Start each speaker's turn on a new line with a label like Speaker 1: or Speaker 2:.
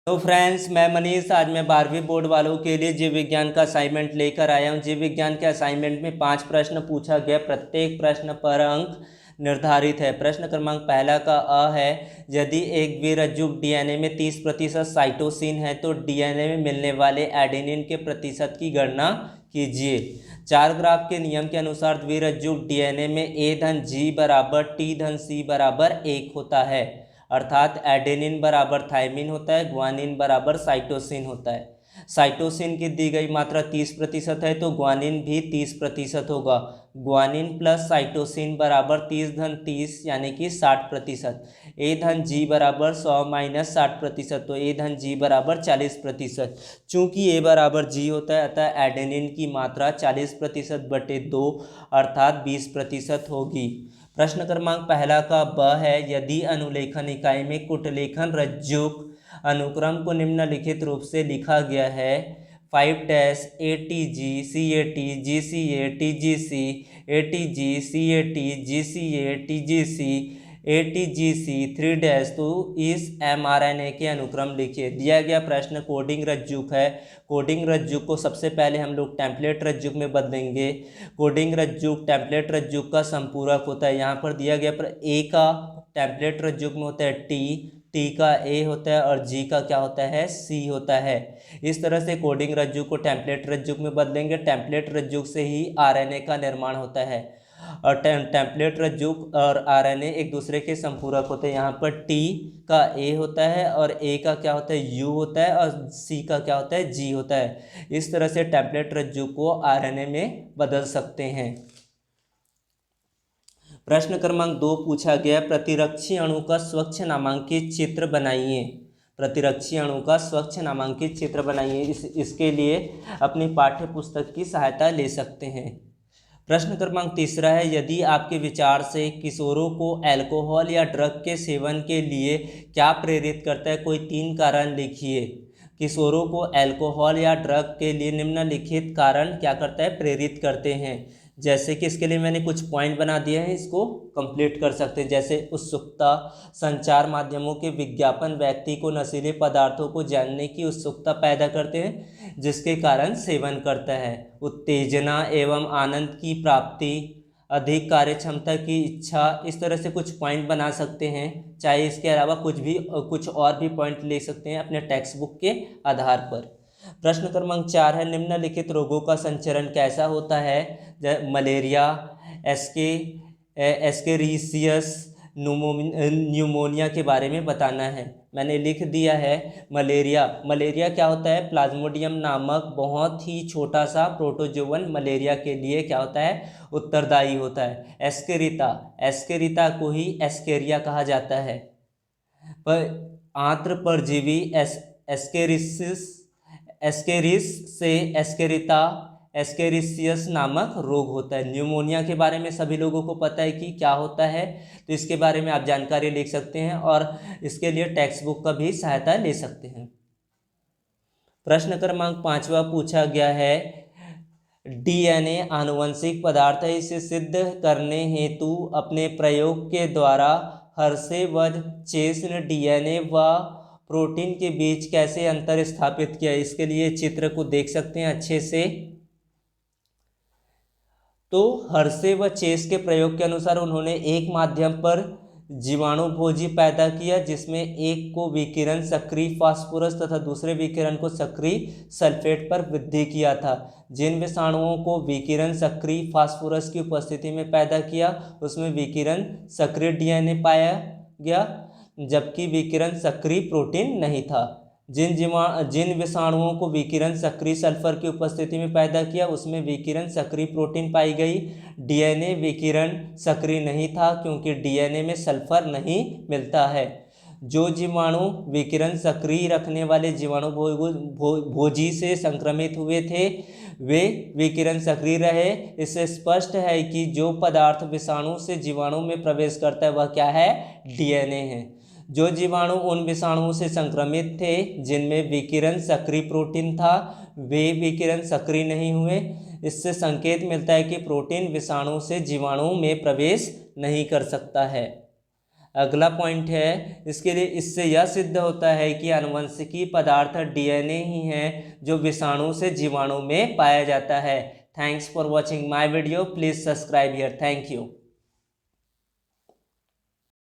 Speaker 1: तो फ्रेंड्स, मैं मनीष आज मैं 12वीं बोर्ड वालों के लिए जीव विज्ञान का असाइनमेंट लेकर आया हूं। जीव विज्ञान के असाइनमेंट में 5 प्रश्न पूछा गया, प्रत्येक प्रश्न पर अंक निर्धारित है। प्रश्न क्रमांक पहला का अ है, यदि एक द्विरज्जुक डीएनए में 30% साइटोसिन है तो डीएनए में मिलने वाले एडेनिन के प्रतिशत की गणना कीजिए। 4 ग्राफ के नियम के अनुसार द्विरज्जुक डीएनए में A-G बराबर T-C बराबर 1 होता है, अर्थात एडेनिन बराबर थायमिन होता है, ग्वानिन बराबर साइटोसिन होता है। साइटोसिन की दी गई मात्रा 30% है तो ग्वानिन भी 30% होगा। ग्वानिन प्लस साइटोसिन बराबर 30-30 यानी कि 60%। A-G बराबर 100 माइनस 60%, तो A-G बराबर 40%। चूंकि A बराबर G होता है अतः एडेनिन की मात्रा 40%/2 अर्थात 20% होगी। प्रश्न क्रमांक पहला का ब है, यदि अनुलेखन इकाई में कुटलेखन रज्जुक अनुक्रम को निम्नलिखित रूप से लिखा गया है 5' ATG CAT GCA TGC ATG CAT GCA TGC ATGC 3' तो इस mRNA के अनुक्रम लिखिए। दिया गया प्रश्न कोडिंग रज्जुक है। कोडिंग रज्जुक को सबसे पहले हम लोग टेम्पलेट रज्जुक में बदलेंगे। कोडिंग रज्जुक टेम्पलेट रज्जुक का संपूरक होता है। यहाँ पर दिया गया पर ए का टेम्पलेट रज्जुक में होता है टी का ए होता है और जी का क्या होता है सी होता है। इस तरह से कोडिंग रज्जुक को टेम्पलेट रज्जुक में बदलेंगे। टेम्पलेट रज्जुक से ही आरएनए का निर्माण होता है और टेम्पलेट रज्जुक और आरएनए एक दूसरे के संपूरक होते हैं। यहाँ पर टी का ए होता है और ए का क्या होता है यू होता है और सी का क्या होता है जी होता है। इस तरह से टेम्पलेट रज्जुक को आरएनए में बदल सकते हैं। प्रश्न क्रमांक 2 पूछा गया, प्रतिरक्षी अणु का स्वच्छ नामांकित चित्र बनाइए। प्रतिरक्षी अणु का स्वच्छ नामांकित चित्र बनाइए। इसके लिए अपनी पाठ्य पुस्तक की सहायता ले सकते हैं। प्रश्न क्रमांक तीसरा है, यदि आपके विचार से किशोरों को अल्कोहल या ड्रग के सेवन के लिए क्या प्रेरित करता है, कोई 3 कारण लिखिए। किशोरों को अल्कोहल या ड्रग के लिए निम्नलिखित कारण क्या करता है प्रेरित करते हैं। जैसे कि इसके लिए मैंने कुछ पॉइंट बना दिए हैं, इसको कंप्लीट कर सकते हैं। जैसे उत्सुकता, संचार माध्यमों के विज्ञापन व्यक्ति को नशीले पदार्थों को जानने की उत्सुकता पैदा करते हैं जिसके कारण सेवन करता है। उत्तेजना एवं आनंद की प्राप्ति, अधिक कार्यक्षमता की इच्छा। इस तरह से कुछ पॉइंट बना सकते हैं। चाहे इसके अलावा कुछ और भी पॉइंट ले सकते हैं अपने टेक्स्ट बुक के आधार पर। प्रश्न क्रमांक 4 है, निम्नलिखित रोगों का संचरण कैसा होता है। मलेरिया, एस्केरिसियस, न्यूमोनिया के बारे में बताना है। मैंने लिख दिया है मलेरिया क्या होता है, प्लाज्मोडियम नामक बहुत ही छोटा सा प्रोटोजोवन मलेरिया के लिए क्या होता है उत्तरदायी होता है। एस्केरिता को ही एस्केरिया कहा जाता है। पर आंत्र परजीवी एस्केरिस से एस्केरिसियस नामक रोग होता है। न्यूमोनिया के बारे में सभी लोगों को पता है कि क्या होता है, तो इसके बारे में आप जानकारी लिख सकते हैं और इसके लिए टेक्स्ट बुक का भी सहायता ले सकते हैं। प्रश्न क्रमांक 5वां पूछा गया है, डीएनए आनुवंशिक पदार्थ है, इसे सिद्ध करने हेतु अपने प्रयोग के द्वारा हर्षे व चेस ने डीएनए व प्रोटीन के बीच कैसे अंतर स्थापित किया। इसके लिए चित्र को देख सकते हैं अच्छे से। तो हर्षे व चेस के प्रयोग के अनुसार उन्होंने एक माध्यम पर जीवाणुभोजी पैदा किया जिसमें एक को विकिरण सक्रिय फास्फोरस तथा दूसरे विकिरण को सक्रिय सल्फेट पर वृद्धि किया था। जिन विषाणुओं को विकिरण सक्रिय फास्फोरस की उपस्थिति में पैदा किया उसमें विकिरण सक्रिय डीएनए पाया गया जबकि विकिरण सक्रिय प्रोटीन नहीं था। जिन विषाणुओं को विकिरण सक्रिय सल्फर की उपस्थिति में पैदा किया उसमें विकिरण सक्रिय प्रोटीन पाई गई। डीएनए विकिरण सक्रिय नहीं था क्योंकि डीएनए में सल्फर नहीं मिलता है। जो जीवाणु विकिरण सक्रिय रखने वाले जीवाणु भोजी से संक्रमित हुए थे वे विकिरण सक्रिय रहे। इससे स्पष्ट है कि जो पदार्थ विषाणु से जीवाणु में प्रवेश करता है वह क्या है, डीएनए है। जो जीवाणु उन विषाणुओं से संक्रमित थे जिनमें विकिरण सक्रिय प्रोटीन था वे विकिरण सक्रिय नहीं हुए। इससे संकेत मिलता है कि प्रोटीन विषाणु से जीवाणु में प्रवेश नहीं कर सकता है। अगला पॉइंट है इसके लिए, इससे यह सिद्ध होता है कि आनुवंशिकी पदार्थ डीएनए ही है जो विषाणु से जीवाणु में पाया जाता है। Thanks for watching my video, please subscribe here. Thank you.